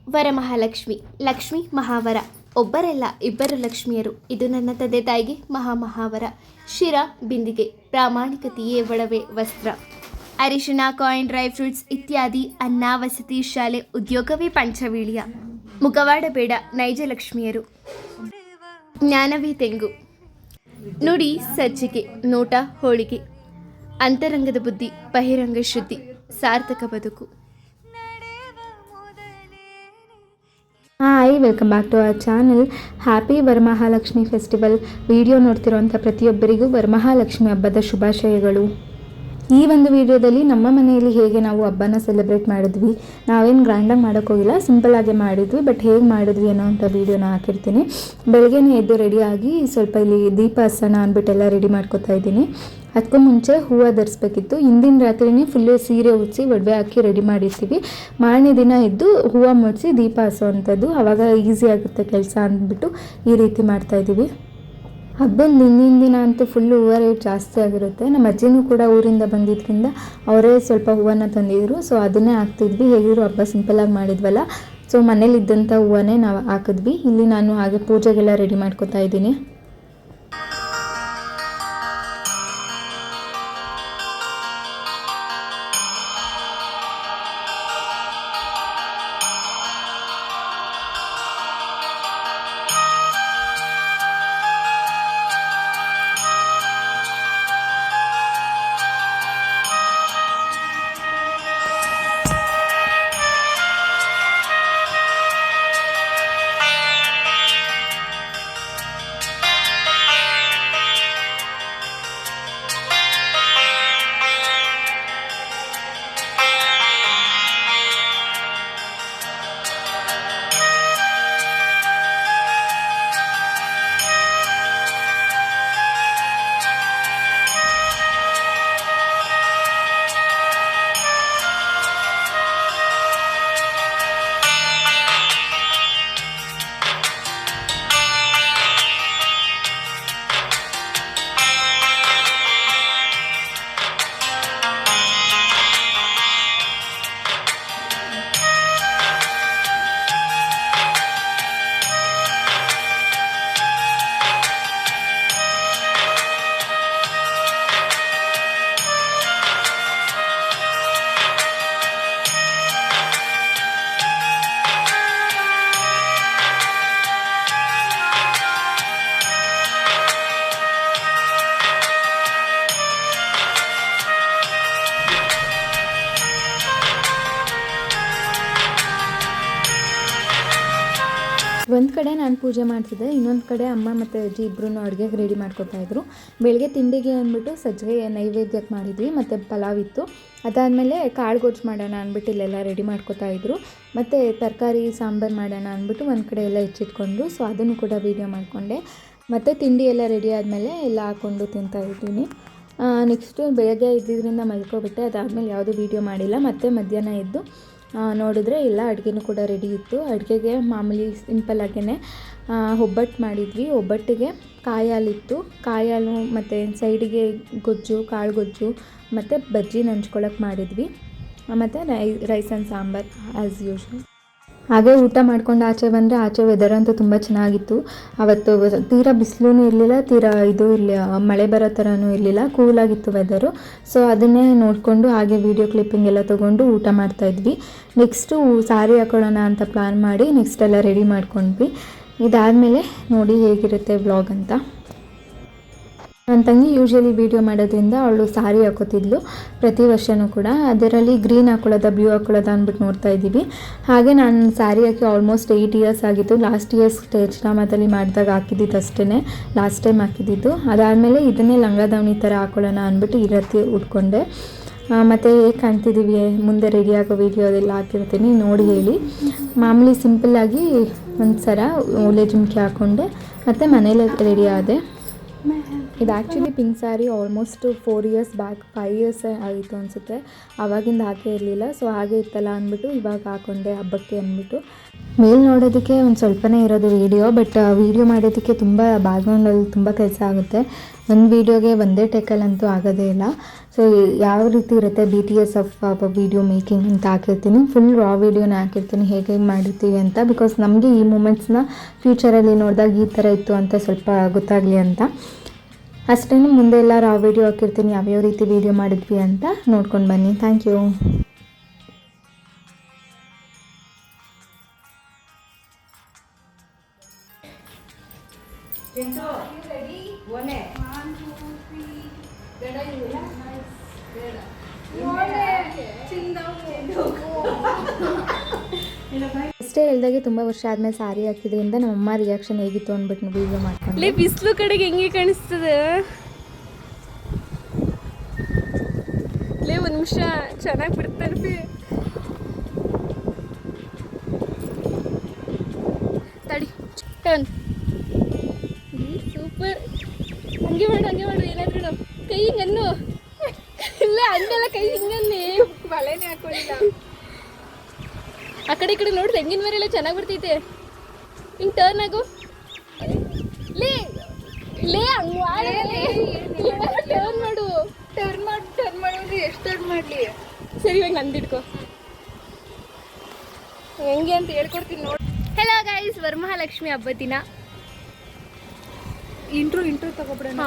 ವರಮಹಾಲಕ್ಷ್ಮಿ. ಲಕ್ಷ್ಮಿ ಮಹಾವರ. ಒಬ್ಬರಲ್ಲ ಇಬ್ಬರು ಲಕ್ಷ್ಮಿಯರು. ಇದು ನನ್ನ ತಂದೆ ತಾಯಿಗೆ ಮಹಾವರ. ಶಿರ ಬಿಂದಿಗೆ, ಪ್ರಾಮಾಣಿಕತೆಯೇ ಒಡವೆ ವಸ್ತ್ರ. ಅರಿಶಿನ, ಕಾಯಿನ್, ಡ್ರೈ ಫ್ರೂಟ್ಸ್ ಇತ್ಯಾದಿ. ಅನ್ನ, ವಸತಿ, ಶಾಲೆ, ಉದ್ಯೋಗವೇ ಪಂಚವೀಳ್ಯ. ಮುಖವಾಡ ಬೇಡ, ನೈಜ ಲಕ್ಷ್ಮಿಯರು. ಜ್ಞಾನವೇ ತೆಂಗು. ನುಡಿ ಸಜ್ಜಿಗೆ, ನೋಟ ಹೋಳಿಗೆ. ಅಂತರಂಗದ ಬುದ್ಧಿ, ಬಹಿರಂಗ ಶುದ್ಧಿ, ಸಾರ್ಥಕ ಬದುಕು. Hi, welcome back to our channel. Happy Varamahalakshmi festival. Video ನೋಡ್ತಿರೋಂಥ ಪ್ರತಿಯೊಬ್ಬರಿಗೂ ವರಮಹಾಲಕ್ಷ್ಮಿ ಹಬ್ಬದ ಶುಭಾಶಯಗಳು. ಈ ಒಂದು ವಿಡಿಯೋದಲ್ಲಿ ನಮ್ಮ ಮನೆಯಲ್ಲಿ ಹೇಗೆ ನಾವು ಹಬ್ಬನ ಸೆಲೆಬ್ರೇಟ್ ಮಾಡಿದ್ವಿ, ನಾವೇನು ಗ್ರ್ಯಾಂಡಾಗಿ ಮಾಡೋಕ್ಕೋಗಿಲ್ಲ, ಸಿಂಪಲ್ಲಾಗೆ ಮಾಡಿದ್ವಿ. ಬಟ್ ಹೇಗೆ ಮಾಡಿದ್ವಿ ಅನ್ನೋವಂಥ ವೀಡಿಯೋನ ಹಾಕಿರ್ತೀನಿ. ಬೆಳಗ್ಗೆನೇ ಎದ್ದು ರೆಡಿಯಾಗಿ ಸ್ವಲ್ಪ ಇಲ್ಲಿ ದೀಪ ಹಚ್ಚೋಣ ಅಂದ್ಬಿಟ್ಟೆಲ್ಲ ರೆಡಿ ಮಾಡ್ಕೊತಾ ಇದ್ದೀನಿ. ಅದಕ್ಕೂ ಮುಂಚೆ ಹೂವು ಧರಿಸ್ಬೇಕಿತ್ತು. ಹಿಂದಿನ ರಾತ್ರಿನೇ ಫುಲ್ಲು ಸೀರೆ ಉಡಿಸಿ ಒಡವೆ ಹಾಕಿ ರೆಡಿ ಮಾಡಿರ್ತೀವಿ. ಮಾರನೇ ದಿನ ಎದ್ದು ಹೂವು ಮುಡಿಸಿ ದೀಪ ಹಚ್ಚೋವಂಥದ್ದು, ಆವಾಗ ಈಸಿ ಆಗುತ್ತೆ ಕೆಲಸ ಅಂದ್ಬಿಟ್ಟು ಈ ರೀತಿ ಮಾಡ್ತಾಯಿದ್ದೀವಿ. ಹಬ್ಬದ ಹಿಂದಿನ ದಿನ ಅಂತೂ ಫುಲ್ಲು ಹೂವು ರೇಟ್ ಜಾಸ್ತಿ ಆಗಿರುತ್ತೆ. ನಮ್ಮ ಅಜ್ಜಿನೂ ಕೂಡ ಊರಿಂದ ಬಂದಿದ್ದರಿಂದ ಅವರೇ ಸ್ವಲ್ಪ ಹೂವನ್ನು ತಂದಿದ್ರು. ಸೊ ಅದನ್ನೇ ಹಾಕ್ತಿದ್ವಿ. ಹೇಗಿದ್ರು ಹಬ್ಬ ಸಿಂಪಲ್ಲಾಗಿ ಮಾಡಿದ್ವಲ್ಲ, ಸೊ ಮನೇಲಿದ್ದಂಥ ಹೂವನ್ನೇ ನಾವು ಹಾಕಿದ್ವಿ. ಇಲ್ಲಿ ನಾನು ಹಾಗೆ ಪೂಜೆಗೆಲ್ಲ ರೆಡಿ ಮಾಡ್ಕೊತಾ ಇದ್ದೀನಿ. ಒಂದು ಕಡೆ ನಾನು ಪೂಜೆ ಮಾಡ್ತಿದ್ದೆ, ಇನ್ನೊಂದು ಕಡೆ ಅಮ್ಮ ಮತ್ತು ಅಜ್ಜಿ ಇಬ್ಬರೂ ಅಡುಗೆಗೆ ರೆಡಿ ಮಾಡ್ಕೊತಾಯಿದ್ರು. ಬೆಳಗ್ಗೆ ತಿಂಡಿಗೆ ಅಂದ್ಬಿಟ್ಟು ಸಜ್ಜಿಗೆ ನೈವೇದ್ಯಕ್ಕೆ ಮಾಡಿದ್ವಿ ಮತ್ತು ಪಲಾವ್ ಇತ್ತು. ಅದಾದಮೇಲೆ ಕಾಳು ಗೊಜ್ಜು ಮಾಡೋಣ ಅಂದ್ಬಿಟ್ಟು ಇಲ್ಲೆಲ್ಲ ರೆಡಿ ಮಾಡ್ಕೊತಾಯಿದ್ರು. ಮತ್ತು ತರಕಾರಿ ಸಾಂಬಾರು ಮಾಡೋಣ ಅಂದ್ಬಿಟ್ಟು ಒಂದು ಕಡೆ ಎಲ್ಲ ಹೆಚ್ಚಿಟ್ಕೊಂಡು, ಸೊ ಅದನ್ನು ಕೂಡ ವೀಡಿಯೋ ಮಾಡಿಕೊಂಡೆ. ಮತ್ತು ತಿಂಡಿ ಎಲ್ಲ ರೆಡಿ ಆದಮೇಲೆ ಎಲ್ಲ ಹಾಕ್ಕೊಂಡು ತಿಂತಾಯಿದ್ದೀನಿ. ನೆಕ್ಸ್ಟು ಬೆಳಗ್ಗೆ ಇದ್ದಿದ್ದರಿಂದ ಮಲ್ಕೊಬಿಟ್ಟೆ. ಅದಾದಮೇಲೆ ಯಾವುದೂ ವೀಡಿಯೋ ಮಾಡಿಲ್ಲ. ಮತ್ತು ಮಧ್ಯಾಹ್ನ ಎದ್ದು ನೋಡಿದ್ರೆ ಎಲ್ಲ ಅಡುಗೆನೂ ಕೂಡ ರೆಡಿ ಇತ್ತು. ಅಡುಗೆಗೆ ಮಾಮೂಲಿ ಸಿಂಪಲ್ಲಾಗೇ ಒಬ್ಬಟ್ಟು ಮಾಡಿದ್ವಿ. ಒಬ್ಬಟ್ಟಿಗೆ ಕಾಯಿ ಹಾಲಿತ್ತು, ಕಾಯಿ ಹಾಲು ಮತ್ತು ಸೈಡಿಗೆ ಗೊಜ್ಜು, ಕಾಳು ಗೊಜ್ಜು ಮತ್ತು ಬಜ್ಜಿ ನಂಚ್ಕೊಳಕ್ಕೆ ಮಾಡಿದ್ವಿ. ಮತ್ತು rice and sambar as usual. ಹಾಗೆ ಊಟ ಮಾಡ್ಕೊಂಡು ಆಚೆ ಬಂದರೆ ಆಚೆ ವೆದರ್ ಅಂತೂ ತುಂಬ ಚೆನ್ನಾಗಿತ್ತು. ಅವತ್ತು ತೀರಾ ಬಿಸಿಲೂ ಇರಲಿಲ್ಲ, ತೀರಾ ಮಳೆ ಬರೋ ಥರನೂ ಇರಲಿಲ್ಲ, ಕೂಲಾಗಿತ್ತು ವೆದರು. ಸೊ ಅದನ್ನೇ ನೋಡಿಕೊಂಡು ಹಾಗೆ ವೀಡಿಯೋ ಕ್ಲಿಪ್ಪಿಂಗ್ ಎಲ್ಲ ತೊಗೊಂಡು ಊಟ ಮಾಡ್ತಾಯಿದ್ವಿ. ನೆಕ್ಸ್ಟು ಸಾರಿ ಹಾಕೊಳ್ಳೋಣ ಅಂತ ಪ್ಲ್ಯಾನ್ ಮಾಡಿ ನೆಕ್ಸ್ಟ್ ಎಲ್ಲ ರೆಡಿ ಮಾಡ್ಕೊಂಡ್ವಿ. ಇದಾದಮೇಲೆ ನೋಡಿ ಹೇಗಿರುತ್ತೆ ವ್ಲಾಗ್ ಅಂತ. ನನ್ನ ತಂಗಿ ಯೂಶ್ವಲಿ ವೀಡಿಯೋ ಮಾಡೋದ್ರಿಂದ ಅವಳು ಸಾರಿ ಹಾಕೋತಿದ್ಲು ಪ್ರತಿ ವರ್ಷವೂ ಕೂಡ. ಅದರಲ್ಲಿ ಗ್ರೀನ್ ಹಾಕೊಳ್ಳೋದ ಬ್ಲೂ ಹಾಕೊಳ್ಳೋದ ಅಂದ್ಬಿಟ್ಟು ನೋಡ್ತಾ ಇದ್ದೀವಿ. ಹಾಗೆ ನಾನು ಸ್ಯಾರಿ ಹಾಕಿ ಆಲ್ಮೋಸ್ಟ್ 8 ಇಯರ್ಸ್ ಆಗಿತ್ತು. ಲಾಸ್ಟ್ ಇಯರ್ಸ್ ಸ್ಟೇಜ್ನಾಮದಲ್ಲಿ ಮಾಡಿದಾಗ ಹಾಕಿದ್ದಿದ್ದು ಅಷ್ಟೇ, ಲಾಸ್ಟ್ ಟೈಮ್ ಹಾಕಿದ್ದಿದ್ದು. ಅದಾದಮೇಲೆ ಇದನ್ನೇ ಲಂಗ ದಾವಣಿ ಥರ ಹಾಕೊಳ್ಳೋಣ ಅಂದ್ಬಿಟ್ಟು ಈ ರೀತಿ ಉಟ್ಕೊಂಡೆ. ಮತ್ತು ಹೇಗೆ ಕಾಣ್ತಿದ್ದೀವಿ ಮುಂದೆ ರೆಡಿಯಾಗೋ ವೀಡಿಯೋ ಅದೆಲ್ಲ ಹಾಕಿರ್ತೀನಿ, ನೋಡಿ ಹೇಳಿ. ಮಾಮೂಲಿ ಸಿಂಪಲ್ಲಾಗಿ ಒಂದು ಸರ ಓಲೆ ಜುಮ್ಕಿ ಹಾಕ್ಕೊಂಡೆ ಮತ್ತು ಮನೇಲಿ ರೆಡಿ ಆದೆ. ಇದು actually pink sari almost 4 years back, 5 years ಆಗಿತ್ತು ಅನಿಸುತ್ತೆ. ಆವಾಗಿಂದ ಹಾಕೇ ಇರಲಿಲ್ಲ. ಸೊ ಹಾಗೆ ಇತ್ತಲ್ಲ ಅಂದ್ಬಿಟ್ಟು ಇವಾಗ ಹಾಕ್ಕೊಂಡೆ ಹಬ್ಬಕ್ಕೆ ಅಂದ್ಬಿಟ್ಟು. ಮೇಲ್ ನೋಡೋದಕ್ಕೆ ಒಂದು ಸ್ವಲ್ಪನೇ ಇರೋದು ವೀಡಿಯೋ, ಬಟ್ ವೀಡಿಯೋ ಮಾಡೋದಕ್ಕೆ ತುಂಬ ಬ್ಯಾಕ್ಗ್ರೌಂಡಲ್ಲಿ ತುಂಬ ಕೆಲಸ ಆಗುತ್ತೆ. ಒಂದು ವೀಡಿಯೋಗೆ ಒಂದೇ ಟೇಕಲ್ಲಂತೂ ಆಗೋದೇ ಇಲ್ಲ. ಸೊ ಯಾವ ರೀತಿ ಇರುತ್ತೆ BTS ಆಫ್ ವೀಡಿಯೋ ಮೇಕಿಂಗ್ ಅಂತ ಹಾಕಿರ್ತೀನಿ. ಫುಲ್ ರಾ ವೀಡಿಯೋನ ಹಾಕಿರ್ತೀನಿ ಹೇಗೆ ಮಾಡಿರ್ತೀವಿ ಅಂತ. ಬಿಕಾಸ್ ನಮಗೆ ಈ ಮೂಮೆಂಟ್ಸ್ನ ಫ್ಯೂಚರಲ್ಲಿ ನೋಡಿದಾಗ ಈ ಥರ ಇತ್ತು ಅಂತ ಸ್ವಲ್ಪ ಗೊತ್ತಾಗಲಿ ಅಂತ ಅಷ್ಟೇ. ಮುಂದೆ ಎಲ್ಲ ರಾ ವೀಡಿಯೋ ಹಾಕಿರ್ತೀನಿ, ಯಾವ್ಯಾವ ರೀತಿ ವೀಡಿಯೋ ಮಾಡಿದ್ವಿ ಅಂತ ನೋಡ್ಕೊಂಡು ಬನ್ನಿ. Thank you. ಅಷ್ಟೇ ಹೇಳ್ದಾಗೆ ತುಂಬ ವರ್ಷ ಆದಮೇಲೆ ಸಾರಿ ಹಾಕಿದ್ರಿಂದ ನಮ್ಮಮ್ಮ ರಿಯಾಕ್ಷನ್ ಹೇಗಿತ್ತು ಅಂದ್ಬಿಟ್ಟು ವೀಡಿಯೋ ಮಾಡ್ಕೊಂಡು. ಬಿಸಿಲು ಕಡೆಗೆ ಹೆಂಗೆ ಕಾಣಿಸ್ತದೆ ಲೇ, ಒಂದು ನಿಮಿಷ ಚೆನ್ನಾಗಿ ಬಿಡ್ತಾರೆ ತಡಿ. Turn super. ಹಂಗೆ ಮಾಡು ಏನಾದ್ರು ಕೈ ಹಿಂಗನ್ನು ಇಲ್ಲ ಹಂಗೆಲ್ಲ ಕೈ ಹಿಂಗನ್ನೇ ಬಳೆನೇ ಹಾಕೊಳ್ಳಿಲ್ಲ. ಆ ಕಡೆ ಈ ಕಡೆ ನೋಡಿದ್ರೆ ಹೆಂಗಿನ ಮರೆಲ್ಲ ಚೆನ್ನಾಗಿ ಬರ್ತೈತೆ. ಹಿಂಗೆ ಟರ್ನ್ ಆಗು ಲೇ ಹಂಗೆ ಟರ್ನ್ ಮಾಡು. ಟರ್ನ್ ಮಾಡೋದು ಎಷ್ಟು ಟರ್ನ್ ಮಾಡಲಿ. ಸರಿ ಇವಾಗ ನಂದಿಡ್ಕೊ ಹೆಂಗೆ ಅಂತ ಹೇಳ್ಕೊಡ್ತೀನಿ ನೋಡಿ. ಹೆಲೋ ಗೈಸ್, ವರಮಹಾಲಕ್ಷ್ಮಿ ಹಬ್ಬದ ದಿನ ಇಂಟ್ರೋ ತಗೋಬಿಡೋಣ.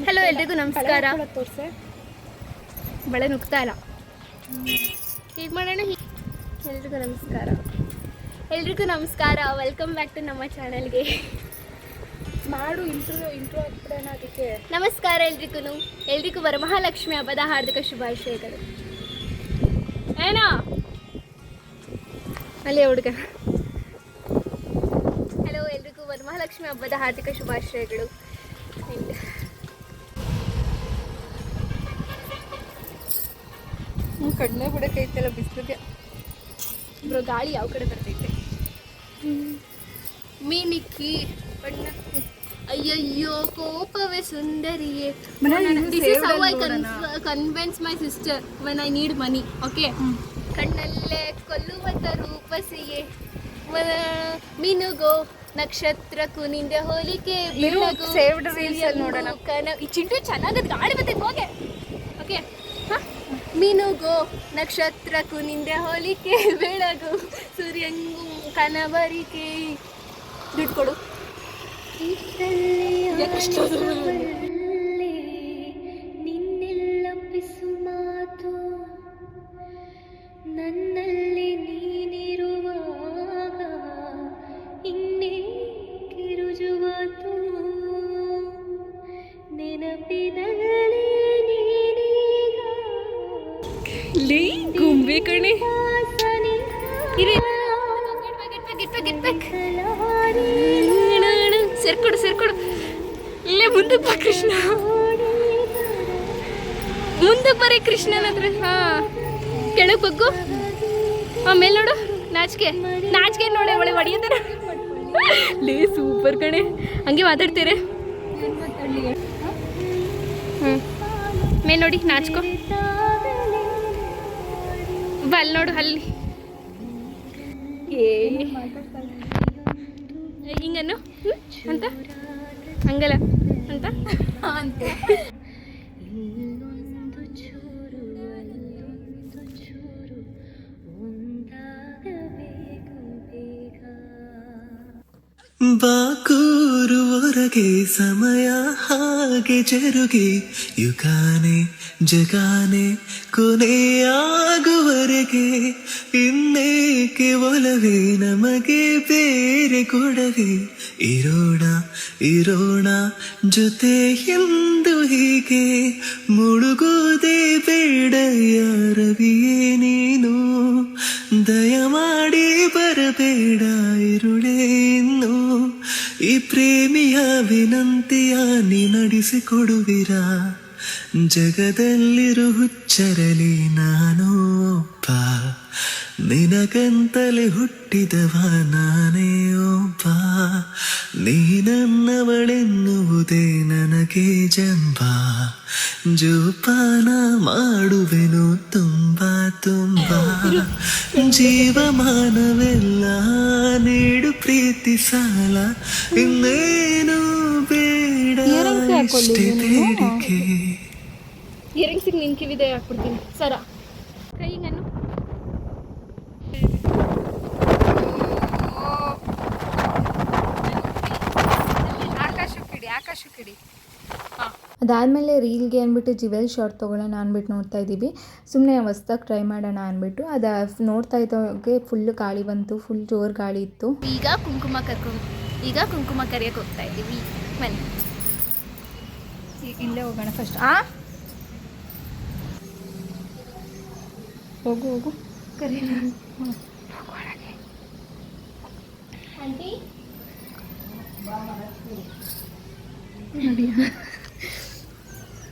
ಹಲೋ ಎಲ್ರಿಗೂ ನಮಸ್ಕಾರ. ತೋರಿಸೆ ಬಳೆ ನುಗ್ತಾ ಇಲ್ಲ, ಹೀಗೆ ಮಾಡೋಣ. ಎಲ್ರಿಗೂ ನಮಸ್ಕಾರ. ವೆಲ್ಕಮ್ ಬ್ಯಾಕ್ ಟು ನಮ್ಮ ಚಾನಲ್ಗೆ. ಮಾಡು ಇಂಟ್ರೋ ಹಾಕ್ಬಿಡೋಣ ಅದಕ್ಕೆ. ನಮಸ್ಕಾರ ಎಲ್ರಿಗೂ ವರಮಹಾಲಕ್ಷ್ಮಿ ಹಬ್ಬದ ಹಾರ್ದಿಕ ಶುಭಾಶಯಗಳು. ಏನೋ ಅಲ್ಲಿ ಹುಡುಗ. ಹಲೋ ಎಲ್ರಿಗೂ ವರಮಹಾಲಕ್ಷ್ಮಿ ಹಬ್ಬದ ಹಾರ್ದಿಕ ಶುಭಾಶಯಗಳು. ಕಡಿಮೆ ಬಿಡೋಕೈತಲ್ಲ ಬಿಸಿಲಿಗೆ. ಗಾಳಿ ಯಾವ ಕಡೆ ಬರ್ತೈತೆ. ಮೀನಿಕ್ಕಿ ಬಣ್ಣ ಅಯ್ಯಯ್ಯೋ ಕೋಪವೇ ಸುಂದರಿಯೇ. This is how I convince my sister when I need money. Okay. ಕಣ್ಣಲ್ಲೇ ಕೊಲ್ಲುವಂತ ರೂಪಸಿಯೇ ಮಿನುಗೋ ನಕ್ಷತ್ರಕ್ಕೂ ನಿಂದೆ ಹೋಲಿಕೆ ಬೆಳಗು. ನೋಡೋಣ ಈ ಚಿಂಟು ಚೆನ್ನಾಗದ್ ಗಾಳಿ ಬರ್ತೈತೆ ಹೋಗೆ. ಓಕೆ. ಮಿನುಗೋ ನಕ್ಷತ್ರಕ್ಕೂ ನಿಂದೆ ಹೋಲಿಕೆ ಬೆಳಗು ಸೂರ್ಯಂಗೂ ಕನಬರಿಕೆ. ದುಡ್ಡು ಕೊಡು. ನಿನ್ನೆಲ್ಲಪ್ಪಿಸು ಮಾತು ನನ್ನಲ್ಲಿ ನೀನಿರುವಾಗ ಇನ್ನೇ ಕಿರುಜುವಾತು ನೆನಪಿನಲ್ಲಿ ನೀನೀಗ ಲೇ ಗುಂಬೆ ಕಣೆ. ಸೇರ್ಕೊಡು ಇಲ್ಲೇ ಮುಂದಕ್ಕೆ ಬಾ ಕೃಷ್ಣ. ಮುಂದಕ್ಕೆ ಬರೀ ಕೃಷ್ಣನ ಹತ್ರ. ಕೆಳಗೆ ಬಗ್ಗು. ಆಮೇಲೆ ನೋಡು ನಾಚಿಕೆ ನೋಡೆ ಒಳ್ಳೆ ಹೊಡಿಯೋದಾರ. ಲೇ ಸೂಪರ್ ಕಣೆ. ಹಂಗೆ ಮಾತಾಡ್ತೀರಿ. ಮೇಲೆ ನೋಡಿ ನಾಚ್ಕೊ. ಬಲ್ ನೋಡು ಅಲ್ಲಿ ಹಿಂಗನ್ನು ಅಂತ ಹಂಗಲ್ಲ ಅಂತ ಬಾಕೂರು ಹೊರಗೆ ಸಮಯ ಹಾಗೆ ಜರುಗಿ ಯುಗಾನೆ ಜಗಾನೆ ಕೊನೆಯಾಗುವರೆಗೆ ಇನ್ನೇಕೆ ಒಲವೇ ನಮಗೆ ಬೇರೆ ಕೊಡವೆ ಇರೋಣ ಜೊತೆ ಎಂದು ಹೀಗೆ ಮುಳುಗೋದೆ ಬೇಡ ಯಾರವಿಯೇ ನೀನು ದಯಮಾಡಿ ಬರಬೇಡ ಇರುಳೇ ಇನ್ನು ಈ ಪ್ರೇಮಿಯ ವಿನಂತಿಯ ನೀ ನಡೆಸಿಕೊಡುವಿರಾ ಜಗದಲ್ಲಿರು ಹುಚ್ಚರಲಿ ನಾನು ಒಬ್ಬ ನಿನಗಂತಲೇ ಹುಟ್ಟಿದವ ನಾನೇ ಒಬ್ಬ ನೀ ನನ್ನವಳೆನ್ನುವುದೇ ನನಗೆ ಜಂಬ ಜೋಪಾನ ಮಾಡುವೆನು ತುಂಬಾ ತುಂಬಾ ಜೀವಮಾನವೆಲ್ಲ ಪ್ರೀತಿ ಸಾಲ ಇನ್ನೇನು ಬೇಡ Earrings ಯಾಕ್ ಇಷ್ಟೇ ಕೊಂಡಿದ್ಯಾ ನೀನು? ಬೇಡಿಕೆ. ಇಯರಿಂಗ್ಸಿಗೆ ನಿನ್ ಕಿವಿದೆ ಹಾಕ್ಬಿಡ್ತೀನಿ ಸರ ಕೈಗನ್ನು ಅದಾದಮೇಲೆ ರೀಲ್ಗೆ ಅಂದ್ಬಿಟ್ಟು ಜ್ಯುವೆಲ್ ಶಾರ್ಟ್ ತೊಗೊಳ್ಳೋಣ ಅಂದ್ಬಿಟ್ಟು ನೋಡ್ತಾ ಇದ್ದೀವಿ. ಸುಮ್ಮನೆ ಹೊಸ್ದಾಗಿ ಟ್ರೈ ಮಾಡೋಣ ಅಂದ್ಬಿಟ್ಟು ಅದು ನೋಡ್ತಾ ಇದ್ದೋಗೆ ಫುಲ್ಲು ಗಾಳಿ ಬಂತು, ಫುಲ್ ಜೋರು ಗಾಳಿ ಇತ್ತು. ಈಗ ಕುಂಕುಮ ಕರಿಯಕ್ಕೆ ಹೋಗ್ತಾ ಇದ್ದೀವಿ. ಬನ್ನಿ ಇಲ್ಲೇ ಹೋಗೋಣ ಫಸ್ಟ್. ಹೋಗು ಹೋಗು ಕರಿ ಆಂಟಿ ನೋಡಿ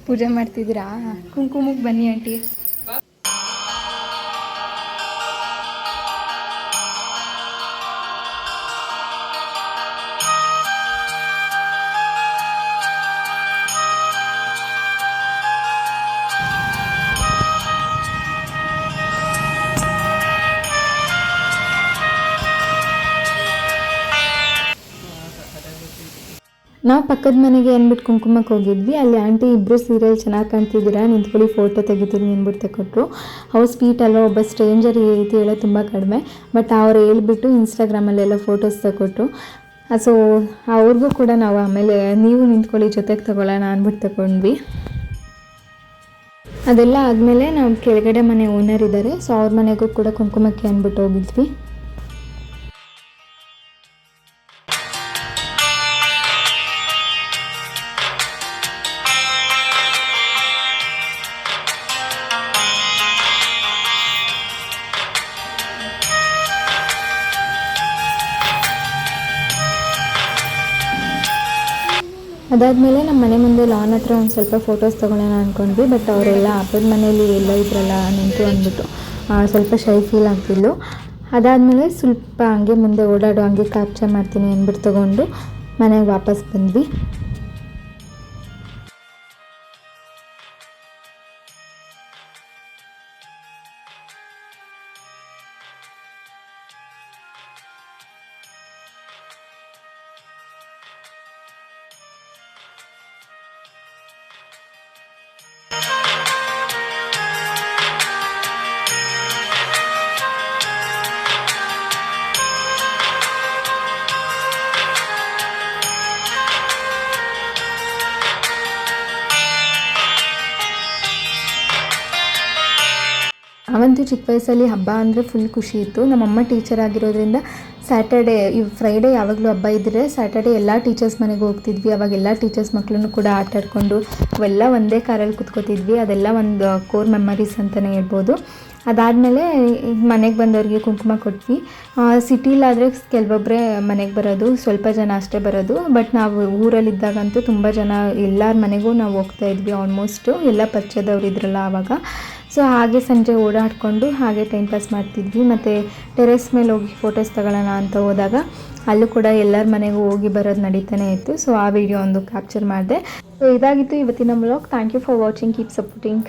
ಪೂಜೆ ಮಾಡ್ತಿದ್ದೀರಾ? ಕುಂಕುಮಕ್ಕೆ ಬನ್ನಿ ಆಂಟಿ. ನಾವು ಪಕ್ಕದ ಮನೆಗೆ ಅಂದ್ಬಿಟ್ಟು ಕುಂಕುಮಕ್ಕೆ ಹೋಗಿದ್ವಿ. ಅಲ್ಲಿ ಆಂಟಿ ಇಬ್ಬರು ಸೀರಿಯಲ್ ಚೆನ್ನಾಗಿ ಕಾಣ್ತಿದ್ದೀರಾ, ನಿಂತ್ಕೊಳ್ಳಿ ಫೋಟೋ ತೆಗಿತೀನಿ ಅಂದ್ಬಿಟ್ಟು ತಗೊಟ್ರು. ಅವ್ರು ಸ್ವೀಟ್ ಅಲ್ವ, ಒಬ್ಬ ಸ್ಟ್ರೇಂಜರ್ ಈ ರೀತಿ ಹೇಳೋದು ತುಂಬ ಕಡಿಮೆ. ಬಟ್ ಅವ್ರು ಹೇಳ್ಬಿಟ್ಟು ಇನ್ಸ್ಟಾಗ್ರಾಮಲ್ಲೆಲ್ಲ ಫೋಟೋಸ್ ತಗೊಟ್ರು. ಸೊ ಅವ್ರಿಗೂ ಕೂಡ ನಾವು ಆಮೇಲೆ ನೀವು ನಿಂತ್ಕೊಳ್ಳಿ ಜೊತೆಗೆ ತಗೊಳ್ಳೋಣ ಅಂದ್ಬಿಟ್ಟು ತಗೊಂಡ್ವಿ. ಅದೆಲ್ಲ ಆದಮೇಲೆ ನಾವು ಕೆಳಗಡೆ ಮನೆ ಓನರ್ ಇದ್ದಾರೆ, ಸೊ ಅವ್ರ ಮನೆಗೂ ಕೂಡ ಕುಂಕುಮಕ್ಕೆ ಅಂದ್ಬಿಟ್ಟು ಹೋಗಿದ್ವಿ. ಅದಾದಮೇಲೆ ನಮ್ಮ ಮನೆ ಮುಂದೆ ಲಾನ್ ಹತ್ರ ಒಂದು ಸ್ವಲ್ಪ ಫೋಟೋಸ್ ತೊಗೊಳ್ಳೋಣ ಅಂದ್ಕೊಂಡ್ವಿ. ಬಟ್ ಅವರೆಲ್ಲ ಹಬ್ಬದ ಮನೇಲಿ ಎಲ್ಲ ಇದ್ರಲ್ಲ ನಿಂತು ಅಂದ್ಬಿಟ್ಟು ಸ್ವಲ್ಪ ಶೈ ಫೀಲ್ ಆಗ್ತಿದ್ಲು. ಅದಾದಮೇಲೆ ಸ್ವಲ್ಪ ಹಂಗೆ ಮುಂದೆ ಓಡಾಡೋ ಹಂಗೆ ಕ್ಯಾಪ್ಚರ್ ಮಾಡ್ತೀನಿ ಅಂದ್ಬಿಟ್ಟು ತೊಗೊಂಡು ಮನೆಗೆ ವಾಪಸ್ ಬಂದ್ವಿ. ಅವಂತೂ ಚಿಕ್ಕ ವಯಸ್ಸಲ್ಲಿ ಹಬ್ಬ ಅಂದರೆ ಫುಲ್ ಖುಷಿ ಇತ್ತು. ನಮ್ಮಮ್ಮ ಟೀಚರ್ ಆಗಿರೋದ್ರಿಂದ ಸ್ಯಾಟರ್ಡೇ ಫ್ರೈಡೇ ಯಾವಾಗಲೂ ಹಬ್ಬ ಇದ್ದರೆ ಸ್ಯಾಟರ್ಡೇ ಎಲ್ಲ ಟೀಚರ್ಸ್ ಮನೆಗೆ ಹೋಗ್ತಿದ್ವಿ. ಅವಾಗೆಲ್ಲ ಟೀಚರ್ಸ್ ಮಕ್ಕಳನ್ನು ಕೂಡ ಆಟ ಆಡ್ಕೊಂಡು ಅವೆಲ್ಲ ಒಂದೇ ಕಾರಲ್ಲಿ ಕುತ್ಕೋತಿದ್ವಿ. ಅದೆಲ್ಲ ಒಂದು ಕೋರ್ ಮೆಮರೀಸ್ ಅಂತಲೇ ಹೇಳ್ಬೋದು. ಅದಾದಮೇಲೆ ಮನೆಗೆ ಬಂದವ್ರಿಗೆ ಕುಂಕುಮ ಕೊಟ್ವಿ. ಸಿಟಿಲಾದರೆ ಕೆಲವೊಬ್ಬರೇ ಮನೆಗೆ ಬರೋದು, ಸ್ವಲ್ಪ ಜನ ಅಷ್ಟೇ ಬರೋದು. ಬಟ್ ನಾವು ಊರಲ್ಲಿದ್ದಾಗಂತೂ ತುಂಬ ಜನ ಎಲ್ಲರ ಮನೆಗೂ ನಾವು ಹೋಗ್ತಾಯಿದ್ವಿ. ಆಲ್ಮೋಸ್ಟು ಎಲ್ಲ ಪರಿಚಯದವ್ರು ಇದ್ರಲ್ಲ ಆವಾಗ. ಸೊ ಹಾಗೆ ಸಂಜೆ ಓಡಾಡಿಕೊಂಡು ಹಾಗೆ ಟೈಮ್ ಪಾಸ್ ಮಾಡ್ತಿದ್ವಿ. ಮತ್ತು ಟೆರೆಸ್ ಮೇಲೆ ಹೋಗಿ ಫೋಟೋಸ್ ತಗೊಳ್ಳೋಣ ಅಂತ ಹೋದಾಗ ಅಲ್ಲೂ ಕೂಡ ಎಲ್ಲರ ಮನೆಗೂ ಹೋಗಿ ಬರೋದು ನಡೀತಾನೆ ಇತ್ತು. ಸೊ ಆ ವಿಡಿಯೋ ಒಂದು ಕ್ಯಾಪ್ಚರ್ ಮಾಡಿದೆ. ಸೊ ಇದಾಗಿತ್ತು ಇವತ್ತಿನ vlog. Thank you for watching. Keep supporting.